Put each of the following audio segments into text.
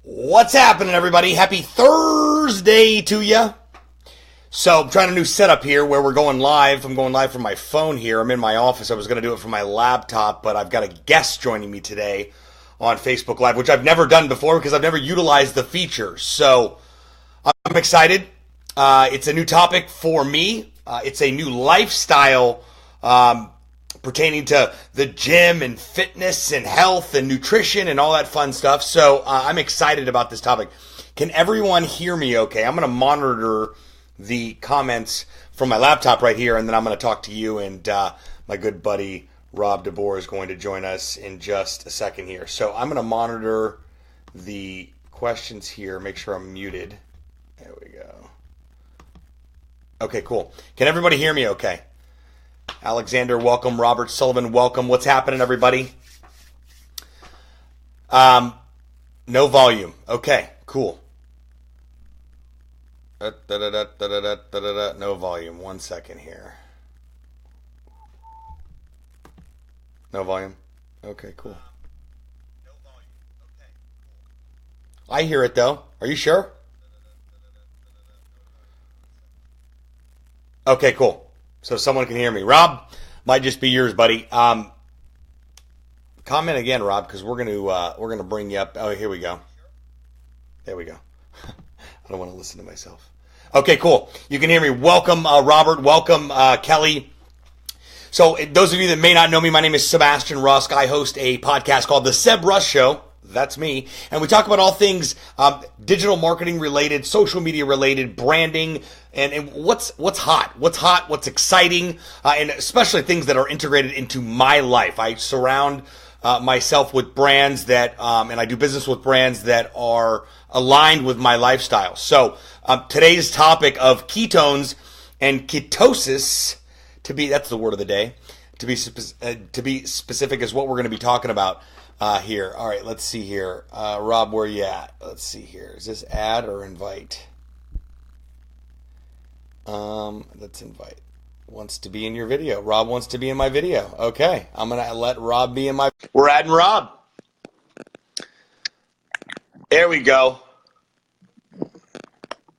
What's happening, everybody? Happy Thursday to you. So I'm trying a new setup here where we're going live. I'm going live from my phone here. I'm in my office. I was going to do it from my laptop, but I've got a guest joining me today on Facebook Live, which I've never done before because I've never utilized the feature. So I'm excited. It's a new topic for me. It's a new lifestyle pertaining to the gym and fitness and health and nutrition and all that fun stuff. So I'm excited about this topic. Can everyone hear me okay? I'm going to monitor the comments from my laptop right here, and then I'm going to talk to you, and my good buddy Rob DeBoer is going to join us in just a second here. So I'm going to monitor the questions here, make sure I'm muted. There we go. Okay, cool. Can everybody hear me okay? Alexander, welcome. Robert Sullivan, welcome. What's happening, everybody? No volume. Okay, cool. No volume. 1 second here. No volume? Okay, cool. No volume. Okay. I hear it, though. Are you sure? Okay, cool. So someone can hear me. Rob, might just be yours, buddy. Comment again, Rob, because we're gonna bring you up. Oh, here we go. There we go. I don't want to listen to myself. Okay, cool. You can hear me. Welcome, Robert. Welcome, Kelly. So those of you that may not know me, my name is Sebastian Rusk. I host a podcast called The Seb Rusk Show. That's me. And we talk about all things digital marketing related, social media related, branding, and what's hot, what's exciting, and especially things that are integrated into my life. I surround myself with brands that, and I do business with brands that are aligned with my lifestyle. So today's topic of ketones and ketosis, that's the word of the day, to be specific is what we're going to be talking about. Here. All right, let's see here. Rob, where you at? Let's see here. Is this add or invite? Let's invite. Wants to be in your video. Rob wants to be in my video. Okay, I'm going to let Rob be in my... We're adding Rob. There we go.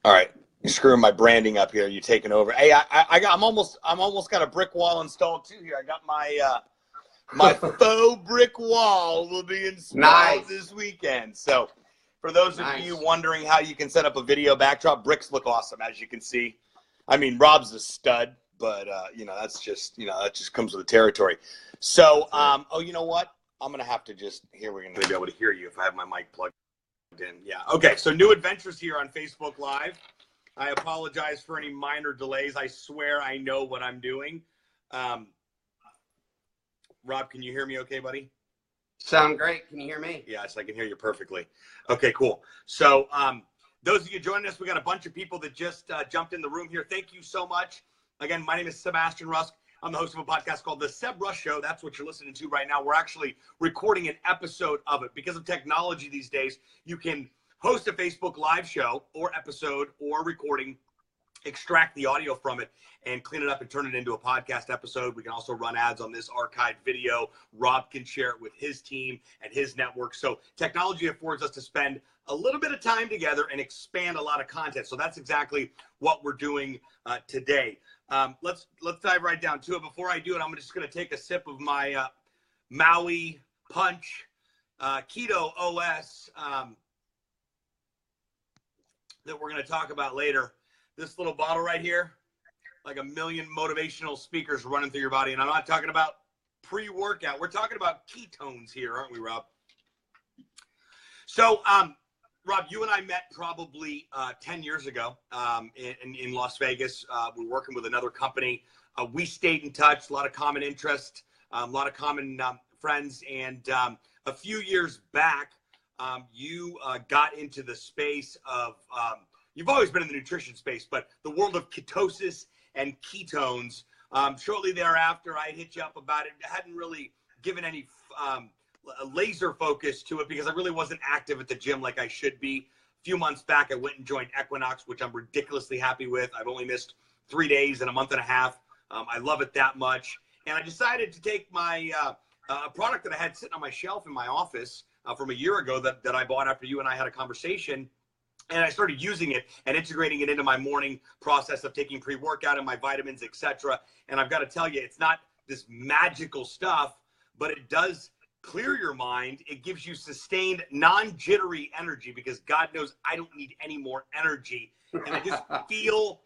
All right. You're screwing my branding up here. You're taking over. Hey, I'm almost got a brick wall installed too here. I got my faux brick wall will be installed this weekend. So for those of you wondering how you can set up a video backdrop, bricks look awesome, as you can see. I mean, Rob's a stud, but, that just comes with the territory. So, you know what? I'm going to have to we're going to be able to hear you if I have my mic plugged in. Yeah. Okay. So new adventures here on Facebook Live. I apologize for any minor delays. I swear I know what I'm doing. Rob, can you hear me okay, buddy? Sound great. Can you hear me? Yes, I can hear you perfectly. Okay, cool. So those of you joining us, we got a bunch of people that just jumped in the room here. Thank you so much. Again, my name is Sebastian Rusk. I'm the host of a podcast called The Seb Rusk Show. That's what you're listening to right now. We're actually recording an episode of it. Because of technology these days, you can host a Facebook Live show or episode or recording, extract the audio from it, and clean it up and turn it into a podcast episode. We can also run ads on this archived video. Rob can share it with his team and his network. So technology affords us to spend a little bit of time together and expand a lot of content. So that's exactly what we're doing today. Let's dive right down to it. Before I do it, I'm just going to take a sip of my Maui Punch Keto OS that we're going to talk about later. This little bottle right here, like a million motivational speakers running through your body. And I'm not talking about pre-workout. We're talking about ketones here, aren't we, Rob? So, Rob, you and I met probably 10 years ago in Las Vegas. We're working with another company. We stayed in touch, a lot of common interest, a lot of common friends. And a few years back, you got into the space of... you've always been in the nutrition space, but the world of ketosis and ketones. Shortly thereafter, I hit you up about it. I hadn't really given any laser focus to it because I really wasn't active at the gym like I should be. A few months back, I went and joined Equinox, which I'm ridiculously happy with. I've only missed 3 days in a month and a half. I love it that much. And I decided to take my a product that I had sitting on my shelf in my office from a year ago that I bought after you and I had a conversation. And I started using it and integrating it into my morning process of taking pre-workout and my vitamins, etc. And I've got to tell you, it's not this magical stuff, but it does clear your mind. It gives you sustained, non-jittery energy, because God knows I don't need any more energy. And I just feel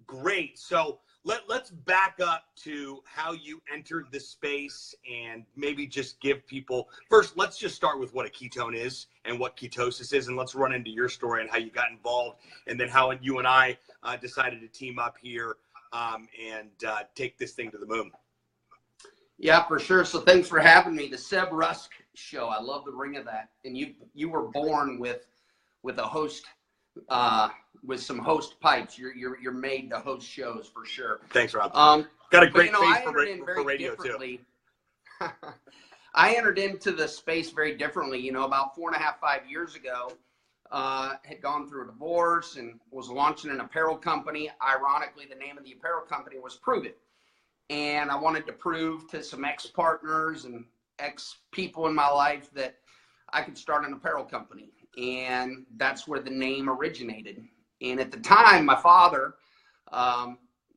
great. So let's back up to how you entered this space and maybe just give people, first, let's just start with what a ketone is and what ketosis is. And let's run into your story and how you got involved, and then how you and I decided to team up here and take this thing to the moon. Yeah, for sure. So thanks for having me. The Seb Rusk Show. I love the ring of that. And you were born with a host, with some host pipes. You're made to host shows for sure. Thanks, Rob. Got a great face for radio too. I entered into the space very differently. About 4.5, 5 years ago, had gone through a divorce and was launching an apparel company. Ironically, the name of the apparel company was Pruvit. And I wanted to prove to some ex-partners and ex-people in my life that I could start an apparel company. And that's where the name originated. And at the time, my father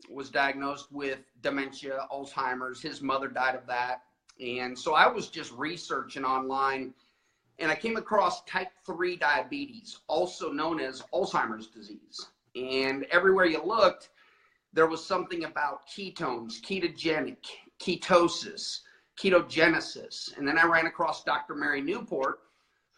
was diagnosed with dementia, Alzheimer's. His mother died of that. And so I was just researching online, and I came across type 3 diabetes, also known as Alzheimer's disease. And everywhere you looked, there was something about ketones, ketogenic, ketosis, ketogenesis. And then I ran across Dr. Mary Newport,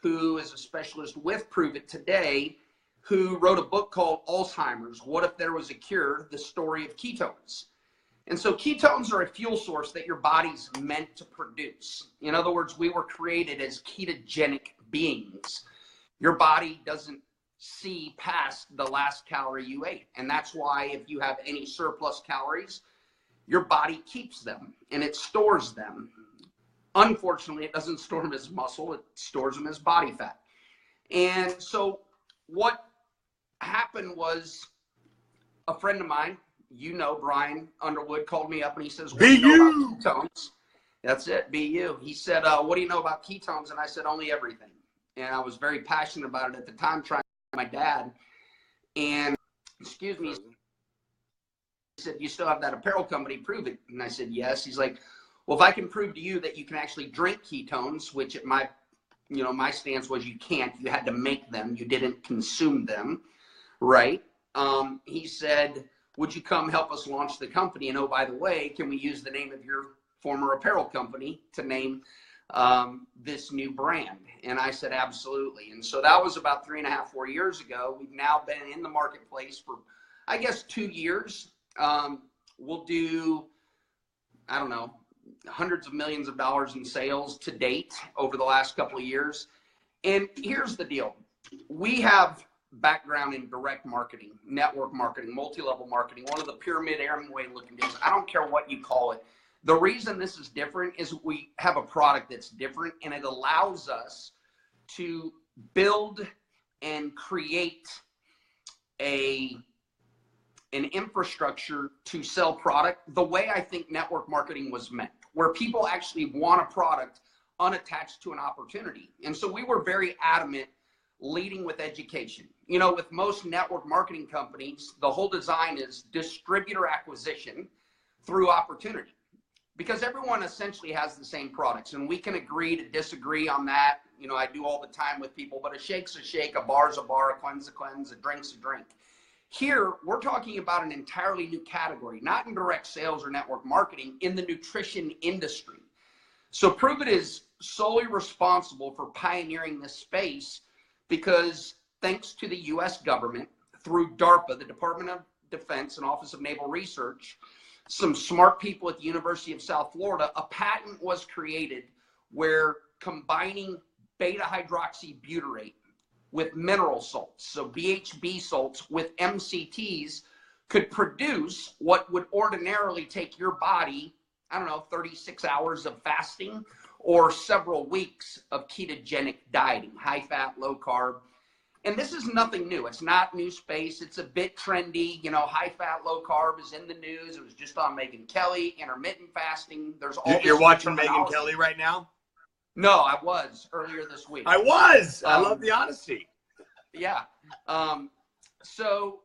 who is a specialist with Pruvit today, who wrote a book called Alzheimer's, What If There Was a Cure? The Story of Ketones. And so ketones are a fuel source that your body's meant to produce. In other words, we were created as ketogenic beings. Your body doesn't see past the last calorie you ate. And that's why if you have any surplus calories, your body keeps them and it stores them. Unfortunately, it doesn't store them as muscle, it stores them as body fat. And so what happened was, a friend of mine, Brian Underwood, called me up and he says, what do you know about ketones? That's it, BU. He said, what do you know about ketones? And I said, only everything. And I was very passionate about it at the time, trying my dad. And excuse me, he said, you still have that apparel company, Pruvit? And I said, yes. He's like, well, if I can prove to you that you can actually drink ketones, which at my stance was you can't, you had to make them, you didn't consume them, right? He said, would you come help us launch the company? And oh, by the way, can we use the name of your former apparel company to name this new brand? And I said, absolutely. And so that was about 3.5, 4 years ago. We've now been in the marketplace for, I guess, 2 years. We'll do, I don't know, hundreds of millions of dollars in sales to date over the last couple of years. And here's the deal. We have background in direct marketing, network marketing, multi-level marketing, one of the pyramid Amway looking deals. I don't care what you call it. The reason this is different is we have a product that's different, and it allows us to build and create an infrastructure to sell product the way I think network marketing was meant, where people actually want a product unattached to an opportunity. And so we were very adamant leading with education. With most network marketing companies, the whole design is distributor acquisition through opportunity, because everyone essentially has the same products, and we can agree to disagree on that. I do all the time with people, but a shake's a shake, a bar's a bar, a cleanse a cleanse, a drink's a drink. Here, we're talking about an entirely new category, not in direct sales or network marketing, in the nutrition industry. So Pruvit is solely responsible for pioneering this space because thanks to the U.S. government, through DARPA, the Department of Defense and Office of Naval Research, some smart people at the University of South Florida, a patent was created where combining beta-hydroxybutyrate with mineral salts, so BHB salts with MCTs, could produce what would ordinarily take your body, 36 hours of fasting or several weeks of ketogenic dieting, high fat, low carb. And this is nothing new. It's not new space. It's a bit trendy. You know, high fat, low carb is in the news. It was just on Megyn Kelly, intermittent fasting. There's all You're watching Megyn Kelly right now? No, I was earlier this week. I was. I love the honesty. Yeah. So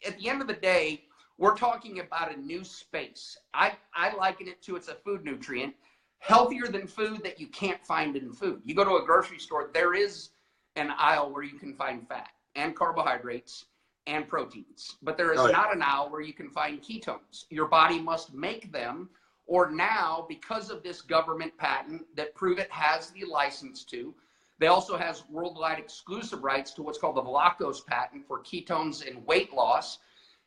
at the end of the day, we're talking about a new space. I liken it to, it's a food nutrient, healthier than food that you can't find in food. You go to a grocery store, there is an aisle where you can find fat and carbohydrates and proteins, but there is not an aisle where you can find ketones. Your body must make them, or now, because of this government patent that Pruvit has the license to, they also has worldwide exclusive rights to what's called the Velocos patent for ketones and weight loss.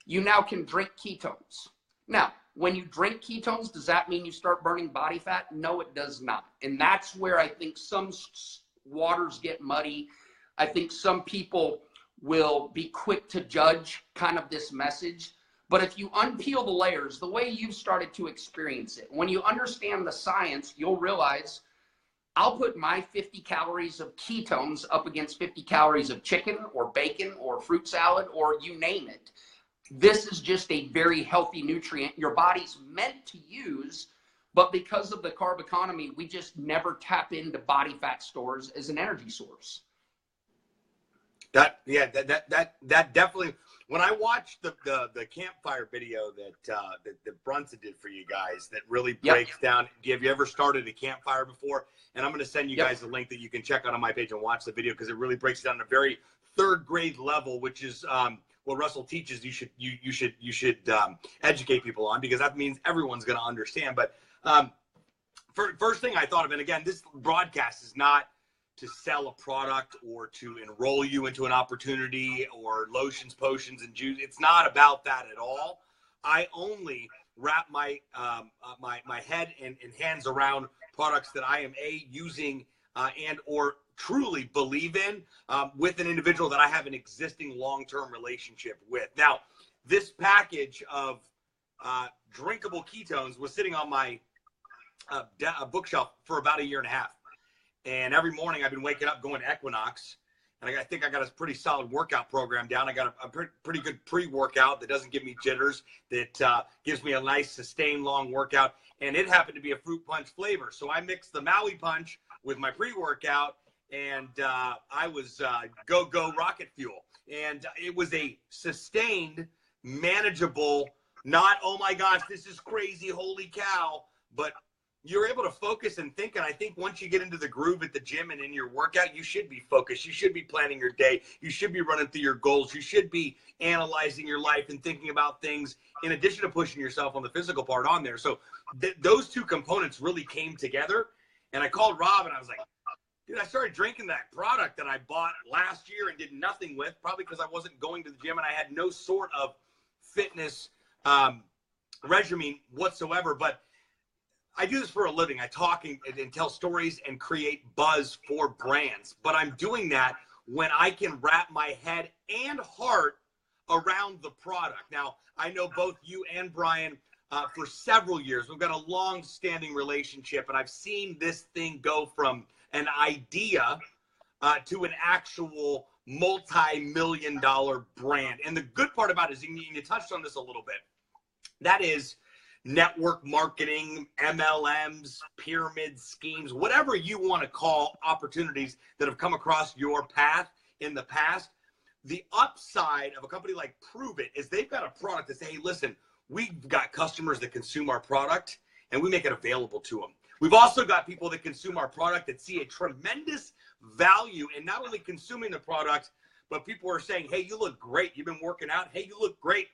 You now can drink ketones. Now, when you drink ketones, does that mean you start burning body fat? No, it does not. And that's where I think some waters get muddy. I think some people will be quick to judge kind of this message. But if you unpeel the layers, the way you've started to experience it, when you understand the science, you'll realize I'll put my 50 calories of ketones up against 50 calories of chicken or bacon or fruit salad or you name it. This is just a very healthy nutrient your body's meant to use, but because of the carb economy, we just never tap into body fat stores as an energy source. That definitely. When I watched the Campfire video that Brunson did for you guys, that really breaks down. Have you ever started a Campfire before? And I'm going to send you guys a link that you can check out on my page and watch the video, because it really breaks it down at a very third grade level, which is what Russell teaches. You should educate people on, because that means everyone's going to understand. But first thing I thought of, and again, this broadcast is not to sell a product or to enroll you into an opportunity or lotions, potions, and juice. It's not about that at all. I only wrap my my head and hands around products that I am using and or truly believe in with an individual that I have an existing long-term relationship with. Now, this package of drinkable ketones was sitting on my bookshelf for about 1.5 years. And every morning I've been waking up going to Equinox, and I think I got a pretty solid workout program down. I got a pretty good pre-workout that doesn't give me jitters, that gives me a nice sustained long workout. And it happened to be a fruit punch flavor. So I mixed the Maui punch with my pre-workout, and I was go rocket fuel. And it was a sustained, manageable, not, oh my gosh, this is crazy, holy cow, but you're able to focus and think. And I think once you get into the groove at the gym and in your workout, you should be focused. You should be planning your day. You should be running through your goals. You should be analyzing your life and thinking about things in addition to pushing yourself on the physical part on there. So those two components really came together. And I called Rob and I was like, dude, I started drinking that product that I bought last year and did nothing with, probably because I wasn't going to the gym and I had no sort of fitness regimen whatsoever. But I do this for a living. I talk and tell stories and create buzz for brands. But I'm doing that when I can wrap my head and heart around the product. Now, I know both you and Brian for several years. We've got a long-standing relationship, and I've seen this thing go from an idea to an actual multi-million-dollar brand. And the good part about it is, and you touched on this a little bit, that is network marketing, MLMs, pyramid schemes, whatever you want to call opportunities that have come across your path in the past. The upside of a company like Pruvit is they've got a product that say, hey, listen, we've got customers that consume our product and we make it available to them. We've also got people that consume our product that see a tremendous value in not only consuming the product, but people are saying, hey, you look great. You've been working out. Hey, you look great.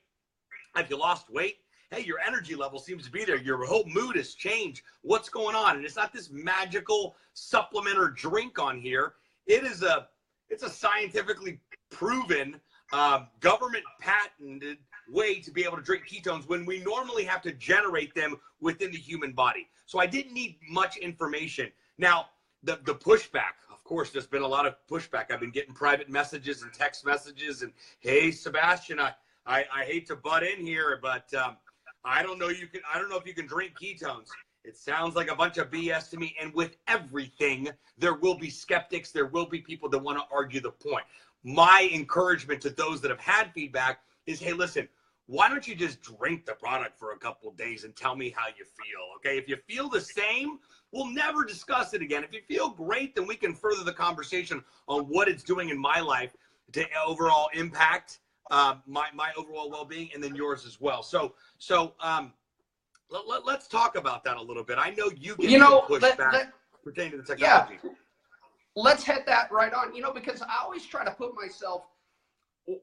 Have you lost weight? Hey, your energy level seems to be there. Your whole mood has changed. What's going on? And it's not this magical supplement or drink on here. It's a scientifically proven, government patented way to be able to drink ketones when we normally have to generate them within the human body. So I didn't need much information. Now, the pushback, of course, there's been a lot of pushback. I've been getting private messages and text messages and, hey, Sebastian, I hate to butt in here, but I don't know if you can drink ketones. It sounds like a bunch of BS to me. And with everything, there will be skeptics. There will be people that want to argue the point. My encouragement to those that have had feedback is, hey, listen, why don't you just drink the product for a couple of days and tell me how you feel, okay? If you feel the same, we'll never discuss it again. If you feel great, then we can further the conversation on what it's doing in my life to overall impact my overall well-being, and then yours as well. So let's talk about that a little bit. I know you get pushback pertaining to the technology. Yeah, let's hit that right on. Because I always try to put myself,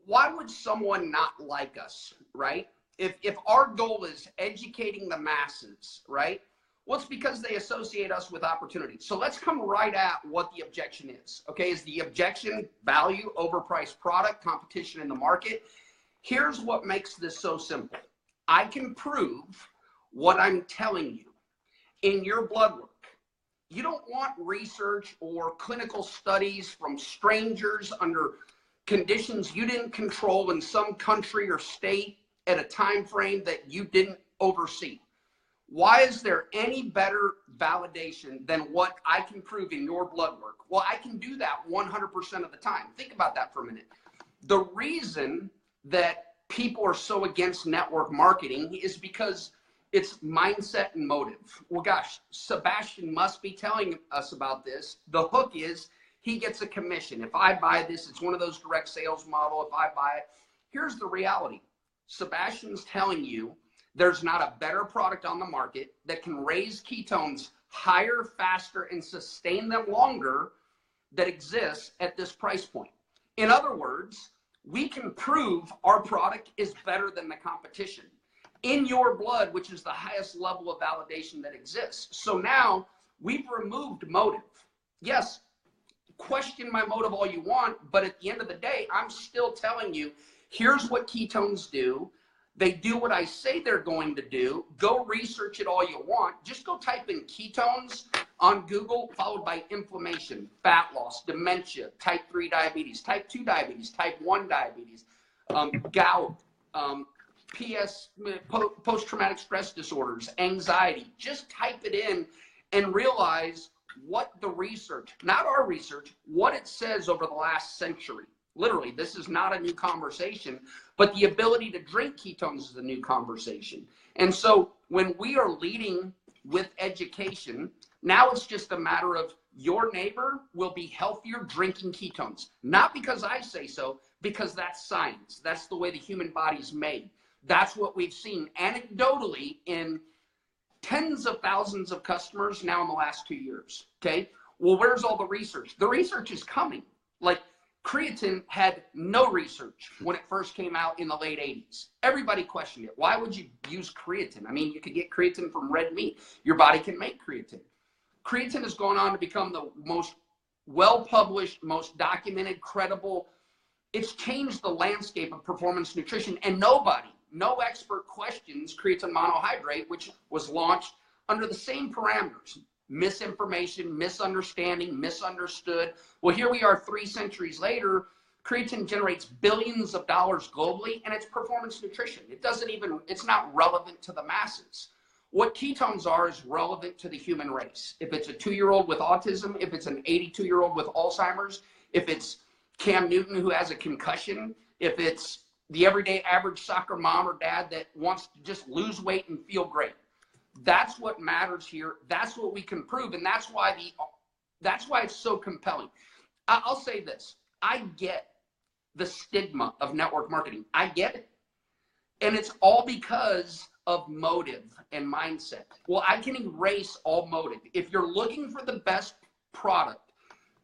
why would someone not like us, right? If our goal is educating the masses, right? Well, it's because they associate us with opportunity. So let's come right at what the objection is. Okay, is the objection value, overpriced product, competition in the market? Here's what makes this so simple. I can prove what I'm telling you in your blood work. You don't want research or clinical studies from strangers under conditions you didn't control in some country or state at a time frame that you didn't oversee. Why is there any better validation than what I can prove in your blood work? Well, I can do that 100% of the time. Think about that for a minute. The reason that people are so against network marketing is because it's mindset and motive. Well, gosh, Sebastian must be telling us about this. The hook is he gets a commission. If I buy this, it's one of those direct sales model. If I buy it, here's the reality. Sebastian's telling you there's not a better product on the market that can raise ketones higher, faster, and sustain them longer that exists at this price point. In other words, we can prove our product is better than the competition in your blood, which is the highest level of validation that exists. So now we've removed motive. Yes, question my motive all you want, but at the end of the day, I'm still telling you, here's what ketones do. They do what I say they're going to do. Go research it all you want. Just go type in ketones on Google, followed by inflammation, fat loss, dementia, type 3 diabetes, type 2 diabetes, type 1 diabetes, gout, post-traumatic stress disorders, anxiety. Just type it in and realize what the research, not our research, what it says over the last century. Literally, this is not a new conversation, but the ability to drink ketones is a new conversation. And so when we are leading with education, now it's just a matter of your neighbor will be healthier drinking ketones. Not because I say so, because that's science. That's the way the human body is made. That's what we've seen anecdotally in tens of thousands of customers now in the last 2 years. Okay. Well, where's all the research? The research is coming. Like creatine had no research when it first came out in the late 80s. Everybody questioned it. Why would you use creatine? I mean, you could get creatine from red meat. Your body can make creatine. Creatine has gone on to become the most well-published, most documented, credible. It's changed the landscape of performance nutrition, and no expert questions creatine monohydrate, which was launched under the same parameters. Misinformation, misunderstanding, misunderstood. Well, here we are 3 centuries later. Creatine generates billions of dollars globally, and it's performance nutrition. It's not relevant to the masses. What ketones are is relevant to the human race. If it's a 2-year-old with autism, if it's an 82-year-old with Alzheimer's, if it's Cam Newton who has a concussion, if it's the everyday average soccer mom or dad that wants to just lose weight and feel great. That's what matters here. That's what we can prove, and that's why it's so compelling. I'll say this. I get the stigma of network marketing. I get it. And it's all because of motive and mindset. Well, I can erase all motive. If you're looking for the best product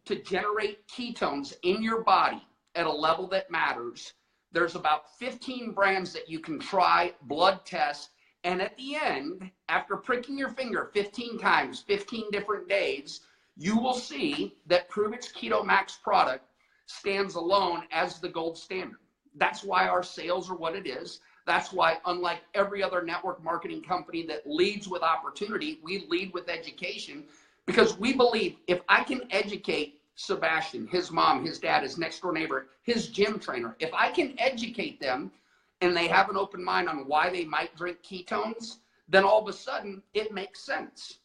to generate ketones in your body at a level that matters, there's about 15 brands that you can try, blood test, and at the end, after pricking your finger 15 times, 15 different days, you will see that Pruvit's Keto Max product stands alone as the gold standard. That's why our sales are what it is. That's why, unlike every other network marketing company that leads with opportunity, we lead with education, because we believe if I can educate Sebastian, his mom, his dad, his next door neighbor, his gym trainer, if I can educate them and they have an open mind on why they might drink ketones, then all of a sudden it makes sense.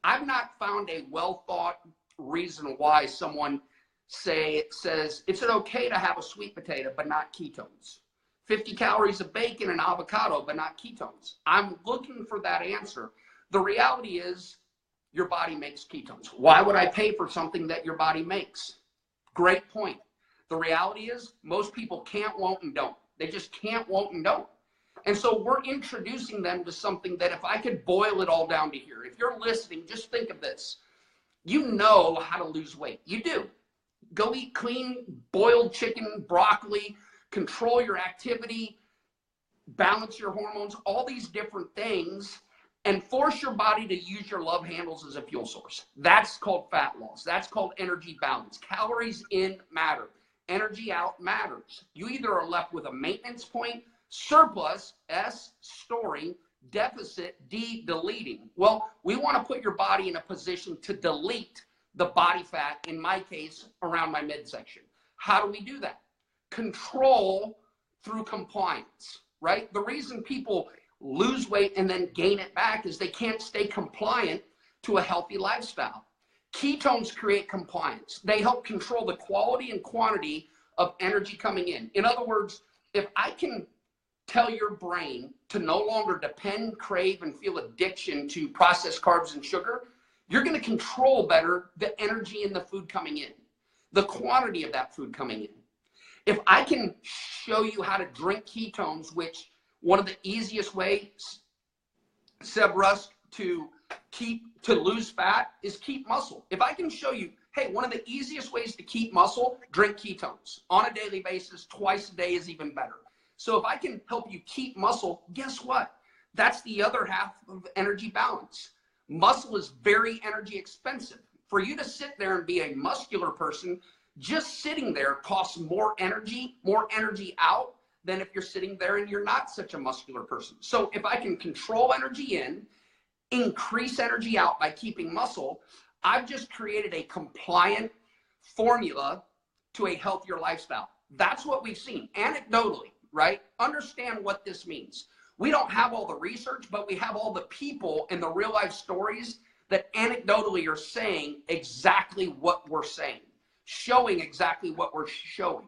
I've not found a well thought reason why someone says it's okay to have a sweet potato but not ketones, 50 calories of bacon and avocado but not ketones. I'm looking for that answer. The reality is your body makes ketones. Why would I pay for something that your body makes? Great point. The reality is most people can't, won't, and don't. They just can't, won't, and don't. And so we're introducing them to something that, if I could boil it all down to here, if you're listening, just think of this. You know how to lose weight. You do. Go eat clean, boiled chicken, broccoli, control your activity, balance your hormones, all these different things, and force your body to use your love handles as a fuel source. That's called fat loss. That's called energy balance. Calories in matter. Energy out matters. You either are left with a maintenance point, surplus, S, storing, deficit, D, deleting. Well, we want to put your body in a position to delete the body fat, in my case, around my midsection. How do we do that? Control through compliance, right? The reason people lose weight and then gain it back is they can't stay compliant to a healthy lifestyle. Ketones create compliance. They help control the quality and quantity of energy coming in. In other words, if I can tell your brain to no longer depend, crave, and feel addiction to processed carbs and sugar, you're going to control better the energy in the food coming in, the quantity of that food coming in. If I can show you how to drink ketones, which one of the easiest ways, Seb Rusk, to lose fat is keep muscle. If I can show you, hey, one of the easiest ways to keep muscle, drink ketones on a daily basis, twice a day is even better. So if I can help you keep muscle, guess what? That's the other half of energy balance. Muscle is very energy expensive. For you to sit there and be a muscular person, just sitting there costs more energy out than if you're sitting there and you're not such a muscular person. So if I can control energy in, increase energy out by keeping muscle, I've just created a compliant formula to a healthier lifestyle. That's what we've seen anecdotally, right? Understand what this means. We don't have all the research, but we have all the people and the real life stories that anecdotally are saying exactly what we're saying, showing exactly what we're showing.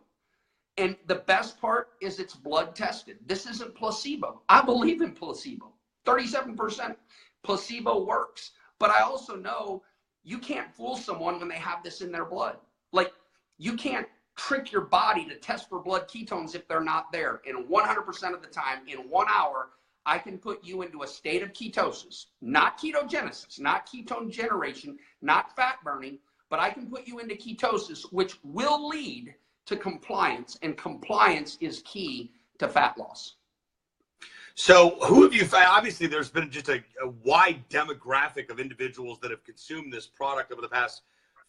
And the best part is it's blood tested. This isn't placebo. I believe in placebo. 37% placebo works. But I also know you can't fool someone when they have this in their blood. Like, you can't trick your body to test for blood ketones if they're not there. And 100% of the time, in 1 hour, I can put you into a state of ketosis, not ketogenesis, not ketone generation, not fat burning, but I can put you into ketosis, which will lead to compliance, and compliance is key to fat loss. So who have you found? Obviously, there's been just a wide demographic of individuals that have consumed this product over the past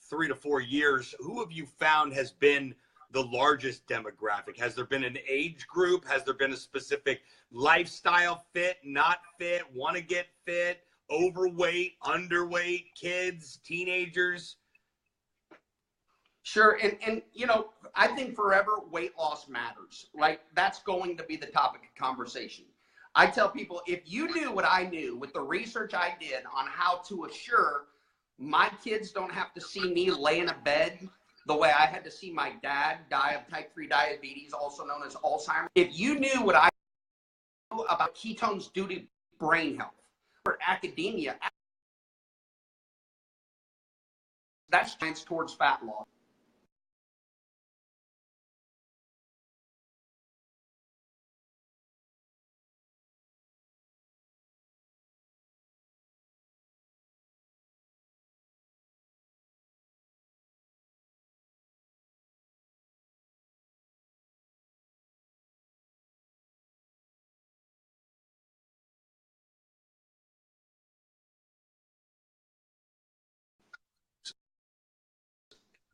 3 to 4 years. Who have you found has been the largest demographic? Has there been an age group? Has there been a specific lifestyle, fit, not fit, want to get fit, overweight, underweight, kids, teenagers? Sure. And you know, I think forever weight loss matters. Like, that's going to be the topic of conversation. I tell people, if you knew what I knew with the research I did on how to assure my kids don't have to see me lay in a bed the way I had to see my dad die of type 3 diabetes, also known as Alzheimer's. If you knew what I knew about ketones due to brain health or academia, that's science towards fat loss.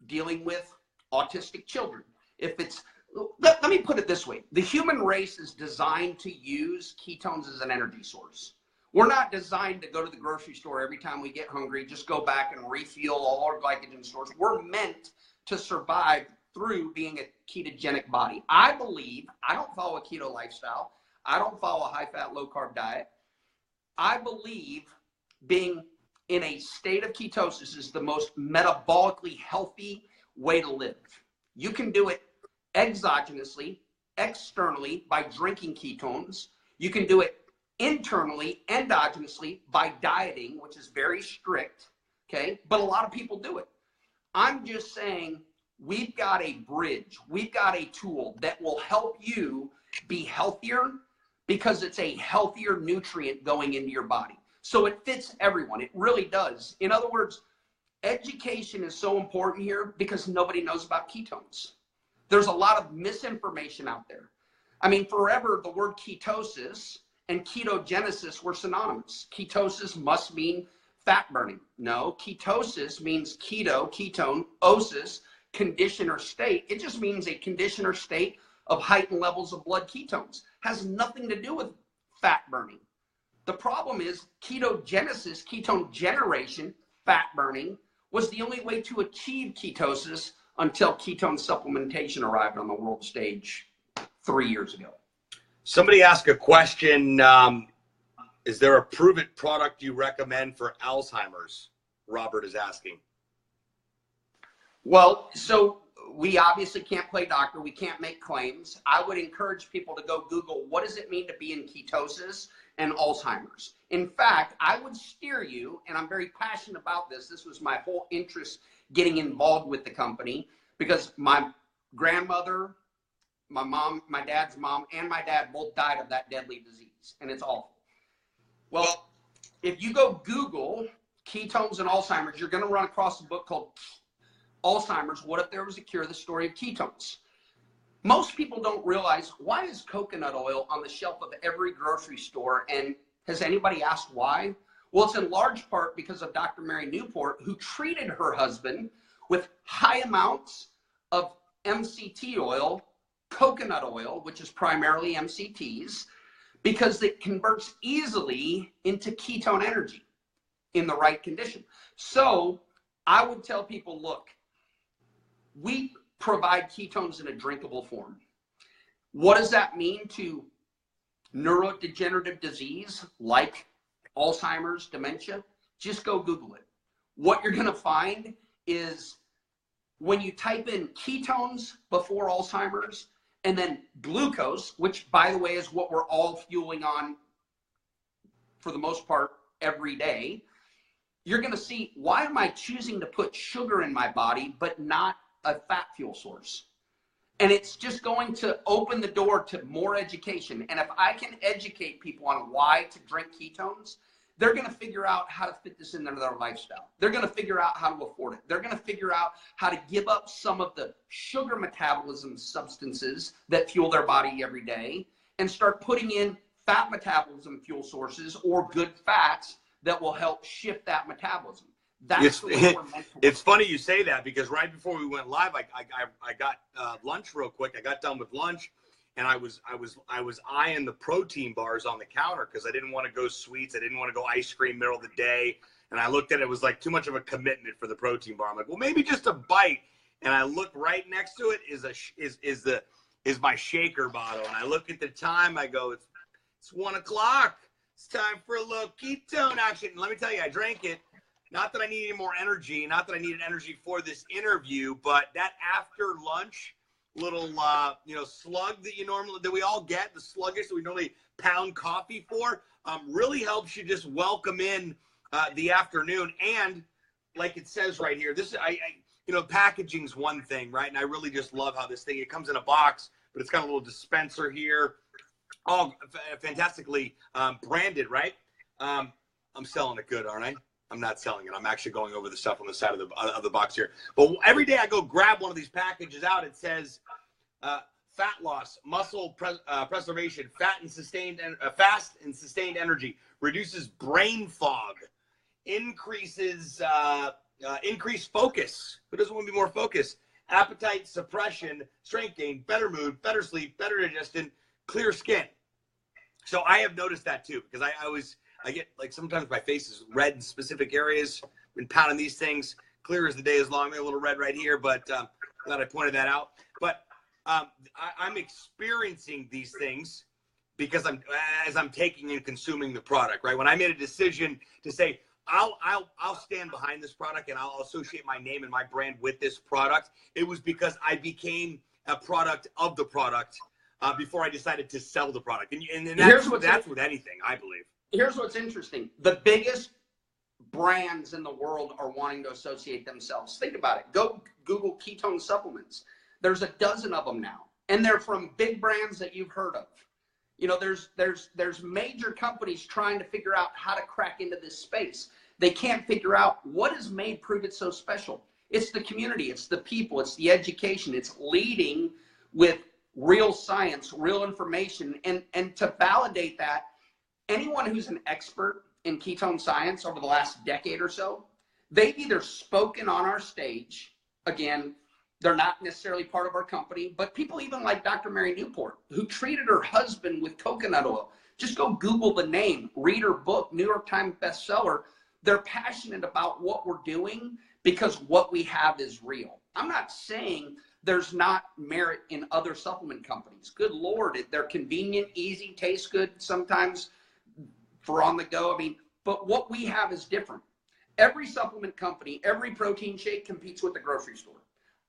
Dealing with autistic children. If it's, let me put it this way. The human race is designed to use ketones as an energy source. We're not designed to go to the grocery store every time we get hungry, just go back and refuel all our glycogen stores. We're meant to survive through being a ketogenic body. I believe, I don't follow a keto lifestyle. I don't follow a high fat, low carb diet. I believe being in a state of ketosis is the most metabolically healthy way to live. You can do it exogenously, externally by drinking ketones. You can do it internally, endogenously by dieting, which is very strict, okay? But a lot of people do it. I'm just saying we've got a bridge. We've got a tool that will help you be healthier because it's a healthier nutrient going into your body. So it fits everyone. It really does. In other words, education is so important here because nobody knows about ketones. There's a lot of misinformation out there. I mean, forever the word ketosis and ketogenesis were synonymous. Ketosis must mean fat burning. No, ketosis means keto, ketone, osis, condition or state. It just means a condition or state of heightened levels of blood ketones. Has nothing to do with fat burning. The problem is ketogenesis, ketone generation, fat burning, was the only way to achieve ketosis until ketone supplementation arrived on the world stage 3 years ago. Somebody asked a question. Is there a Pruvit product you recommend for Alzheimer's? Robert is asking. Well, so we obviously can't play doctor. We can't make claims. I would encourage people to go Google, what does it mean to be in ketosis and Alzheimer's? In fact, I would steer you, and I'm very passionate about this. This was my whole interest getting involved with the company because my grandmother, my mom, my dad's mom, and my dad both died of that deadly disease, and it's awful. Well, if you go Google ketones and Alzheimer's, you're going to run across a book called Alzheimer's, What If There Was a Cure? The Story of Ketones. Most people don't realize, why is coconut oil on the shelf of every grocery store? And has anybody asked why? Well, it's in large part because of Dr. Mary Newport, who treated her husband with high amounts of MCT oil, coconut oil, which is primarily MCTs, because it converts easily into ketone energy in the right condition. So I would tell people, look, we provide ketones in a drinkable form. What does that mean to neurodegenerative disease like Alzheimer's, dementia? Just go Google it. What you're going to find is when you type in ketones before Alzheimer's and then glucose, which by the way is what we're all fueling on for the most part every day, you're going to see, why am I choosing to put sugar in my body but not a fat fuel source? And it's just going to open the door to more education. And if I can educate people on why to drink ketones, they're going to figure out how to fit this into their lifestyle. They're going to figure out how to afford it. They're going to figure out how to give up some of the sugar metabolism substances that fuel their body every day and start putting in fat metabolism fuel sources or good fats that will help shift that metabolism. That's the way we're meant to work. It's funny you say that, because right before we went live, I got lunch real quick. I got done with lunch, and I was eyeing the protein bars on the counter because I didn't want to go sweets. I didn't want to go ice cream middle of the day. And I looked at it, it was like too much of a commitment for the protein bar. I'm like, well, maybe just a bite. And I look right next to it is my shaker bottle. And I look at the time. I go, it's 1 o'clock. It's time for a little ketone action. And let me tell you, I drank it. Not that I need any more energy, not that I needed energy for this interview, but that after lunch little slug that we all get, the sluggish that we normally pound coffee for, really helps you just welcome in the afternoon. And like it says right here, this packaging's one thing, right? And I really just love how this thing, it comes in a box, but it's got a little dispenser here, all fantastically branded, right? I'm selling it good, aren't I? I'm not selling it. I'm actually going over the stuff on the side of the box here. But every day I go grab one of these packages out. It says fat loss, muscle preservation, fast and sustained energy, reduces brain fog, increases increased focus. Who doesn't want to be more focused? Appetite suppression, strength gain, better mood, better sleep, better digestion, clear skin. So I have noticed that too, because I get, like, sometimes my face is red in specific areas. Been pounding these things clear as the day is long. Maybe a little red right here, but glad I pointed that out. But I'm experiencing these things because as I'm taking and consuming the product, right? When I made a decision to say, I'll stand behind this product and I'll associate my name and my brand with this product, it was because I became a product of the product before I decided to sell the product. And that's with anything, I believe. Here's what's interesting. The biggest brands in the world are wanting to associate themselves. Think about it. Go Google ketone supplements. There's a dozen of them now, and they're from big brands that you've heard of. You know, there's major companies trying to figure out how to crack into this space. They can't figure out what has made Pruvit so special. It's the community, it's the people, it's the education, it's leading with real science, real information. And to validate that, anyone who's an expert in ketone science over the last decade or so, they've either spoken on our stage. Again, they're not necessarily part of our company, but people even like Dr. Mary Newport, who treated her husband with coconut oil. Just go Google the name, read her book, New York Times bestseller. They're passionate about what we're doing because what we have is real. I'm not saying there's not merit in other supplement companies. Good Lord, they're convenient, easy, taste good, sometimes for on the go. I mean, but what we have is different. Every supplement company, every protein shake competes with the grocery store.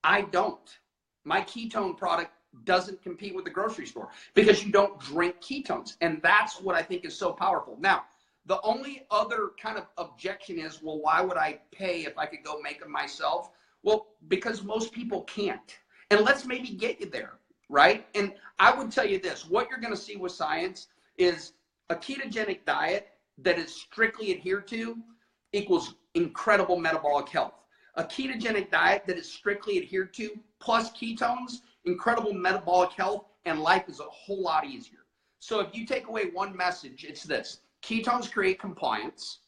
I don't. My ketone product doesn't compete with the grocery store because you don't drink ketones. And that's what I think is so powerful. Now, the only other kind of objection is, well, why would I pay if I could go make them myself? Well, because most people can't. And let's maybe get you there, right? And I would tell you this, what you're going to see with science is a ketogenic diet that is strictly adhered to equals incredible metabolic health. A ketogenic diet that is strictly adhered to plus ketones, incredible metabolic health, and life is a whole lot easier. So if you take away one message, it's this. Ketones create compliance,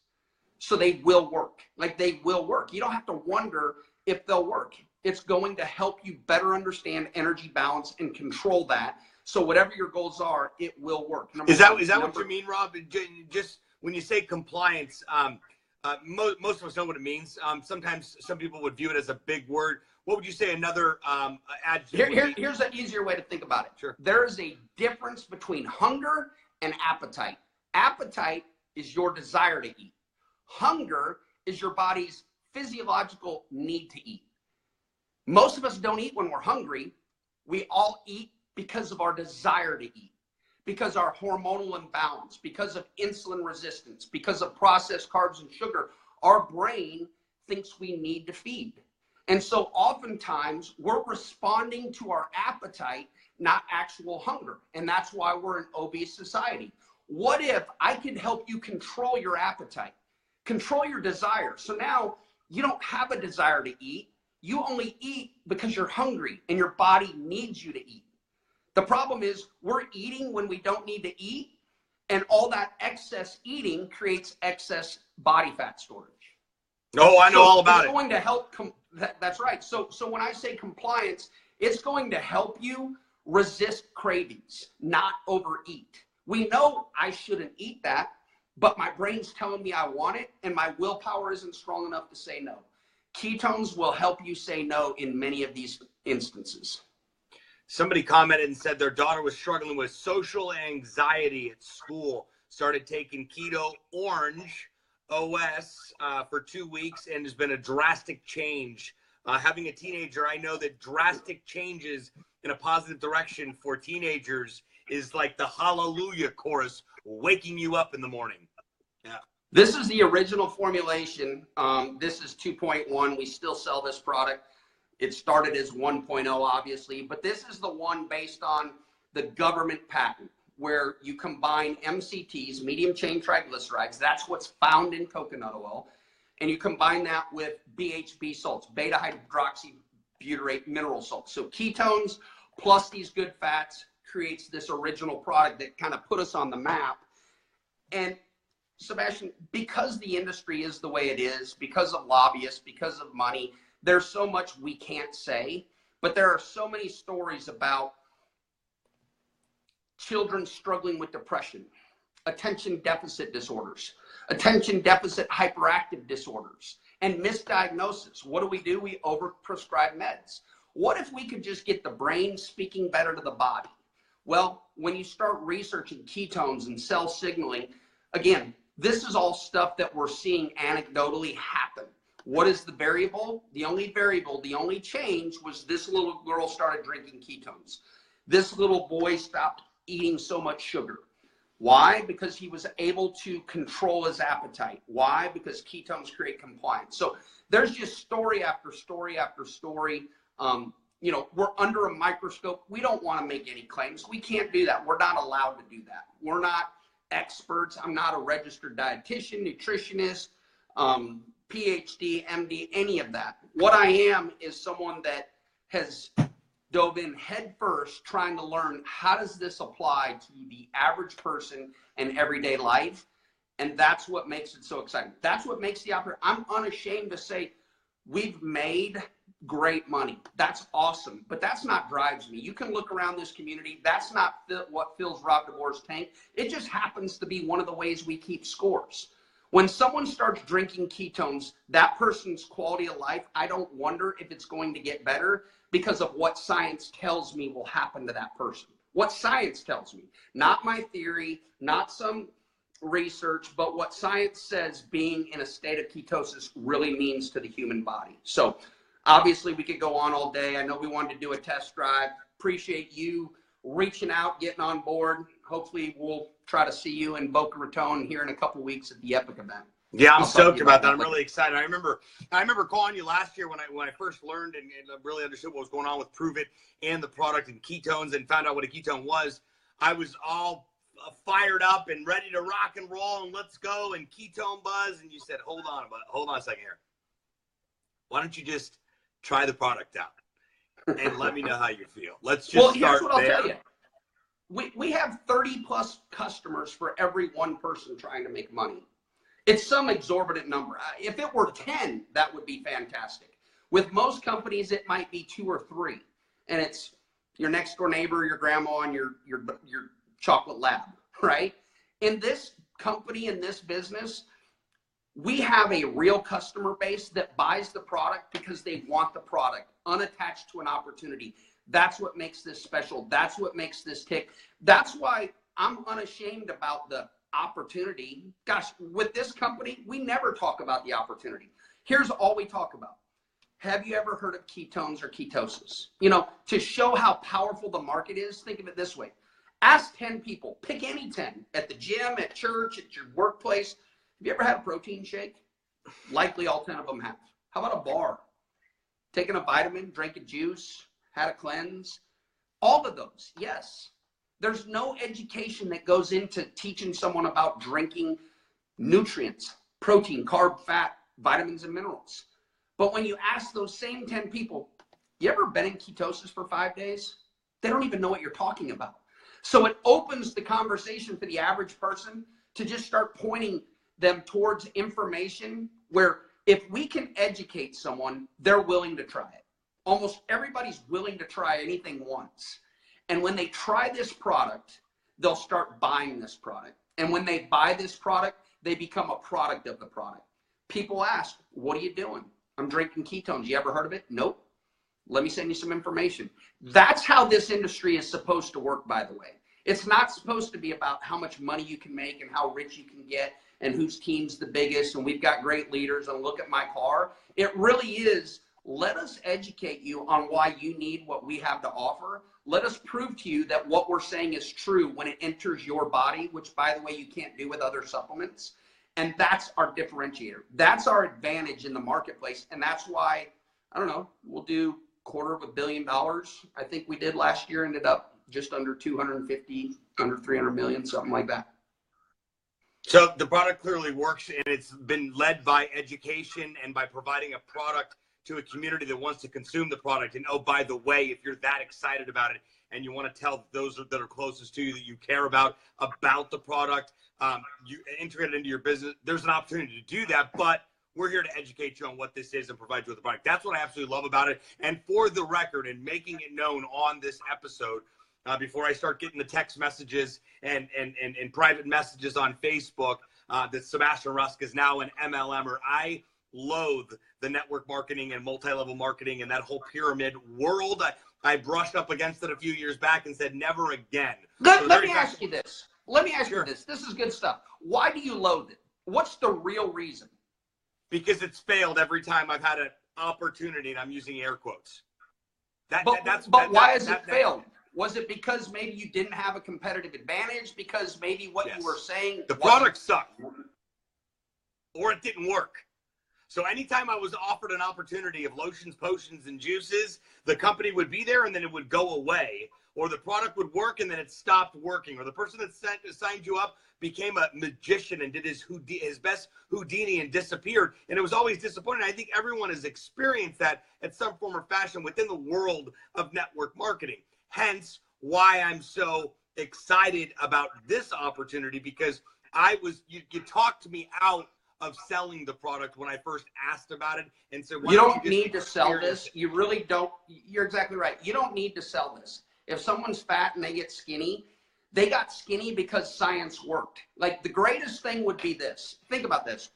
so they will work. Like, they will work. You don't have to wonder if they'll work. It's going to help you better understand energy balance and control that. So whatever your goals are, it will work. Is that what you mean, Rob? Just when you say compliance, most of us know what it means. Sometimes some people would view it as a big word. What would you say another adjective would be? Here's an easier way to think about it. Sure. There is a difference between hunger and appetite. Appetite is your desire to eat. Hunger is your body's physiological need to eat. Most of us don't eat when we're hungry. We all eat because of our desire to eat, because our hormonal imbalance, because of insulin resistance, because of processed carbs and sugar. Our brain thinks we need to feed. And so oftentimes we're responding to our appetite, not actual hunger. And that's why we're an obese society. What if I could help you control your appetite, control your desire? So now you don't have a desire to eat. You only eat because you're hungry and your body needs you to eat. The problem is we're eating when we don't need to eat, and all that excess eating creates excess body fat storage. Oh, I know all about it. It's going to help. That's right. So when I say compliance, it's going to help you resist cravings, not overeat. We know I shouldn't eat that, but my brain's telling me I want it, and my willpower isn't strong enough to say no. Ketones will help you say no in many of these instances. Somebody commented and said their daughter was struggling with social anxiety at school, started taking Keto OS for 2 weeks, and has been a drastic change. Having a teenager, I know that drastic changes in a positive direction for teenagers is like the hallelujah chorus waking you up in the morning. Yeah. This is the original formulation. This is 2.1. We still sell this product. It started as 1.0, obviously, but this is the one based on the government patent where you combine MCTs, medium chain triglycerides. That's what's found in coconut oil. And you combine that with BHB salts, beta hydroxybutyrate mineral salts. So ketones plus these good fats creates this original product that kind of put us on the map. And Sebastian, because the industry is the way it is, because of lobbyists, because of money, there's so much we can't say, but there are so many stories about children struggling with depression, attention deficit disorders, attention deficit hyperactive disorders, and misdiagnosis. What do? We overprescribe meds. What if we could just get the brain speaking better to the body? Well, when you start researching ketones and cell signaling, again, this is all stuff that we're seeing anecdotally happen. What is the variable? The only variable, the only change was this little girl started drinking ketones. This little boy stopped eating so much sugar. Why? Because he was able to control his appetite. Why? Because ketones create compliance. So there's just story after story after story. You know, we're under a microscope. We don't want to make any claims. We can't do that. We're not allowed to do that. We're not experts. I'm not a registered dietitian, nutritionist, PhD, MD, any of that. What I am is someone that has dove in head first trying to learn how does this apply to the average person in everyday life. And that's what makes it so exciting. That's what makes the operator. I'm unashamed to say we've made great money. That's awesome. But that's not drives me. You can look around this community. That's not what fills Rob DeVore's tank. It just happens to be one of the ways we keep scores. When someone starts drinking ketones, that person's quality of life, I don't wonder if it's going to get better because of what science tells me will happen to that person. What science tells me, not my theory, not some research, but what science says being in a state of ketosis really means to the human body. So obviously we could go on all day. I know we wanted to do a test drive. Appreciate you reaching out, getting on board. Hopefully we'll try to see you in Boca Raton here in a couple weeks at the Epic event. Yeah, I'm stoked about that. I'm really excited. I remember calling you last year when I first learned and really understood what was going on with Pruvit and the product and ketones and found out what a ketone was. I was all fired up and ready to rock and roll and let's go and ketone buzz. And you said, hold on a second here. Why don't you just try the product out and let me know how you feel? Let's just here's what I'll tell you. We have 30 plus customers for every one person trying to make money. It's some exorbitant number. If it were 10, that would be fantastic. With most companies, it might be 2 or 3. And it's your next door neighbor, your grandma, and your chocolate lab, right? In this company, in this business, we have a real customer base that buys the product because they want the product, unattached to an opportunity. That's what makes this special. That's what makes this tick. That's why I'm unashamed about the opportunity. Gosh, with this company, we never talk about the opportunity. Here's all we talk about. Have you ever heard of ketones or ketosis? You know, to show how powerful the market is, think of it this way. Ask 10 people, pick any 10, at the gym, at church, at your workplace. Have you ever had a protein shake? Likely all 10 of them have. How about a bar? Taking a vitamin, drinking juice, had a cleanse? All of those, yes. There's no education that goes into teaching someone about drinking nutrients, protein, carb, fat, vitamins, and minerals. But when you ask those same 10 people, you ever been in ketosis for 5 days? They don't even know what you're talking about. So it opens the conversation for the average person to just start pointing them towards information where if we can educate someone, they're willing to try it. Almost everybody's willing to try anything once. And when they try this product, they'll start buying this product. And when they buy this product, they become a product of the product. People ask, what are you doing? I'm drinking ketones. You ever heard of it? Nope. Let me send you some information. That's how this industry is supposed to work, by the way. It's not supposed to be about how much money you can make and how rich you can get and whose team's the biggest and we've got great leaders and look at my car. It really is, let us educate you on why you need what we have to offer. Let us prove to you that what we're saying is true when it enters your body, which, by the way, you can't do with other supplements. And that's our differentiator. That's our advantage in the marketplace. And that's why, I don't know, we'll do $250 million. I think we did last year, ended up just under 250, under 300 million, something like that. So the product clearly works, and it's been led by education and by providing a product to a community that wants to consume the product. And oh, by the way, if you're that excited about it and you want to tell those that are closest to you that you care about the product, you integrate it into your business, there's an opportunity to do that. But we're here to educate you on what this is and provide you with the product. That's what I absolutely love about it. And for the record, and making it known on this episode, before I start getting the text messages and private messages on Facebook that Sebastian Rusk is now an MLMer, I loathe the network marketing and multi-level marketing and that whole pyramid world. I brushed up against it a few years back and said, never again. Let me ask you this. Let me ask you this. This is good stuff. Why do you loathe it? What's the real reason? Because it's failed every time I've had an opportunity, and I'm using air quotes. Why has it failed? Was it because maybe you didn't have a competitive advantage? Because maybe what you were saying, the product sucked, or it didn't work. So anytime I was offered an opportunity of lotions, potions, and juices, the company would be there and then it would go away, or the product would work and then it stopped working, or the person that signed you up became a magician and did his best Houdini and disappeared. And it was always disappointing. I think everyone has experienced that at some form or fashion within the world of network marketing. Hence why I'm so excited about this opportunity, because you talked me out of selling the product when I first asked about it. And so you don't need to sell this. You really don't. You're exactly right. You don't need to sell this. If someone's fat and they get skinny, they got skinny because science worked. Like, the greatest thing would be this. Think about this.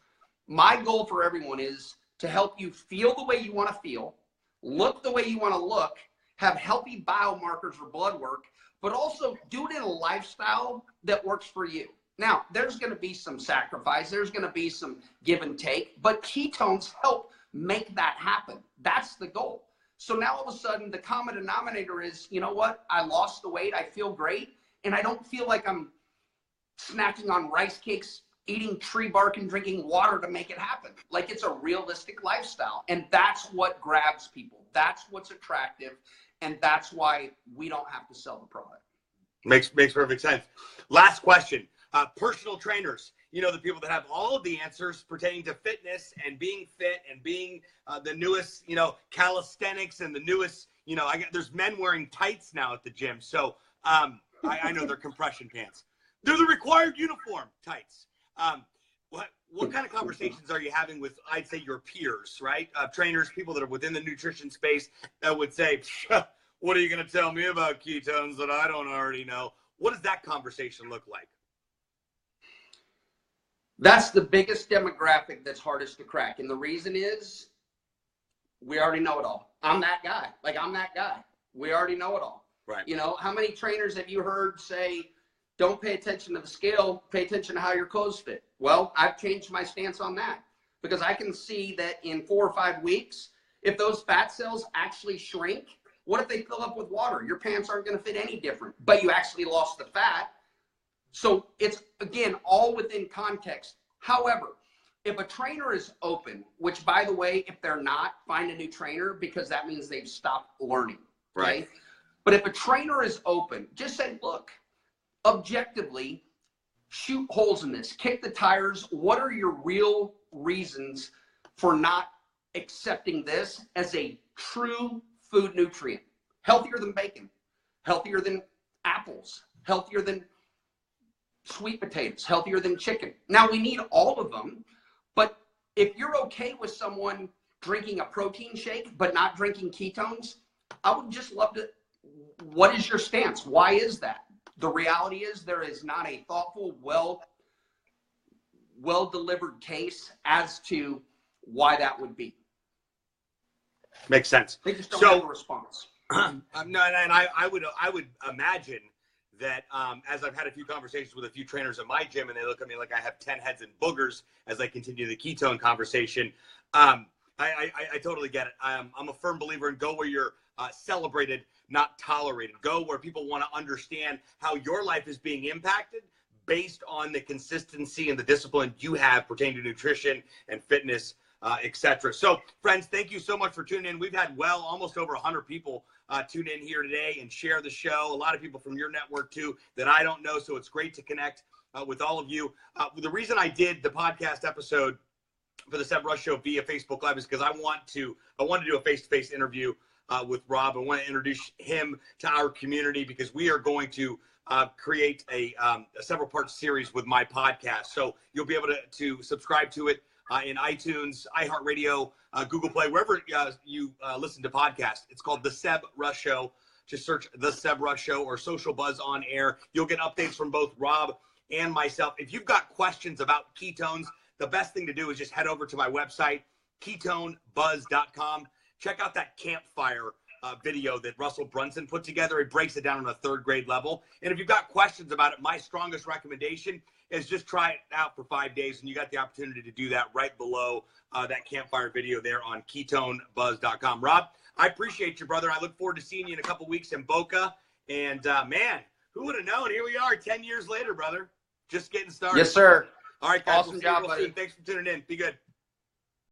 My goal for everyone is to help you feel the way you want to feel, look the way you want to look, have healthy biomarkers or blood work, but also do it in a lifestyle that works for you. Now, there's going to be some sacrifice. There's going to be some give and take, but ketones help make that happen. That's the goal. So now all of a sudden the common denominator is, you know what? I lost the weight. I feel great. And I don't feel like I'm snacking on rice cakes, eating tree bark, and drinking water to make it happen. Like, it's a realistic lifestyle. And that's what grabs people. That's what's attractive. And that's why we don't have to sell the product. Makes perfect sense. Last question. Personal trainers, the people that have all of the answers pertaining to fitness and being fit and being the newest, calisthenics and the newest, there's men wearing tights now at the gym. So I know they're compression pants. They're the required uniform, tights. What kind of conversations are you having with, I'd say, your peers, right? Trainers, people that are within the nutrition space that would say, what are you going to tell me about ketones that I don't already know? What does that conversation look like? That's the biggest demographic that's hardest to crack. And the reason is we already know it all. I'm that guy. I'm that guy. We already know it all. Right. How many trainers have you heard say, don't pay attention to the scale, pay attention to how your clothes fit? Well, I've changed my stance on that, because I can see that in 4 or 5 weeks, if those fat cells actually shrink, what if they fill up with water? Your pants aren't going to fit any different, but you actually lost the fat. So it's, again, all within context. However, if a trainer is open, which, by the way, if they're not, find a new trainer, because that means they've stopped learning. Okay? Right. But if a trainer is open, just say, look, objectively, shoot holes in this, kick the tires. What are your real reasons for not accepting this as a true food nutrient? Healthier than bacon, healthier than apples, healthier than sweet potatoes, healthier than chicken. Now, we need all of them, but if you're okay with someone drinking a protein shake but not drinking ketones, I would just love to, what is your stance? Why is that? The reality is there is not a thoughtful, well-delivered case as to why that would be. Makes sense. They just don't have a response. No, and I would imagine that as I've had a few conversations with a few trainers at my gym, and they look at me like I have 10 heads and boogers as I continue the ketone conversation, I totally get it. I'm a firm believer in go where you're celebrated, not tolerated. Go where people want to understand how your life is being impacted based on the consistency and the discipline you have pertaining to nutrition and fitness, etc. So, friends, thank you so much for tuning in. We've had almost over 100 people tune in here today and share the show. A lot of people from your network too that I don't know, so it's great to connect with all of you. The reason I did the podcast episode for the Seb Rush Show via Facebook Live is because I want to do a face-to-face interview with Rob. I want to introduce him to our community, because we are going to create a several-part series with my podcast. So you'll be able to subscribe to it in iTunes, iHeartRadio, Google Play, wherever you listen to podcasts. It's called The Seb Rush Show. Just search The Seb Rush Show or Social Buzz on Air. You'll get updates from both Rob and myself. If you've got questions about ketones, the best thing to do is just head over to my website, ketonebuzz.com. Check out that Campfire video that Russell Brunson put together. It breaks it down on a third grade level. And if you've got questions about it, my strongest recommendation is just try it out for 5 days, and you got the opportunity to do that right below that Campfire video there on ketonebuzz.com. Rob, I appreciate you, brother. I look forward to seeing you in a couple weeks in Boca. And man, who would have known? Here we are 10 years later, brother. Just getting started. Yes, sir. All right, guys. Awesome job, buddy. Thanks for tuning in. Be good.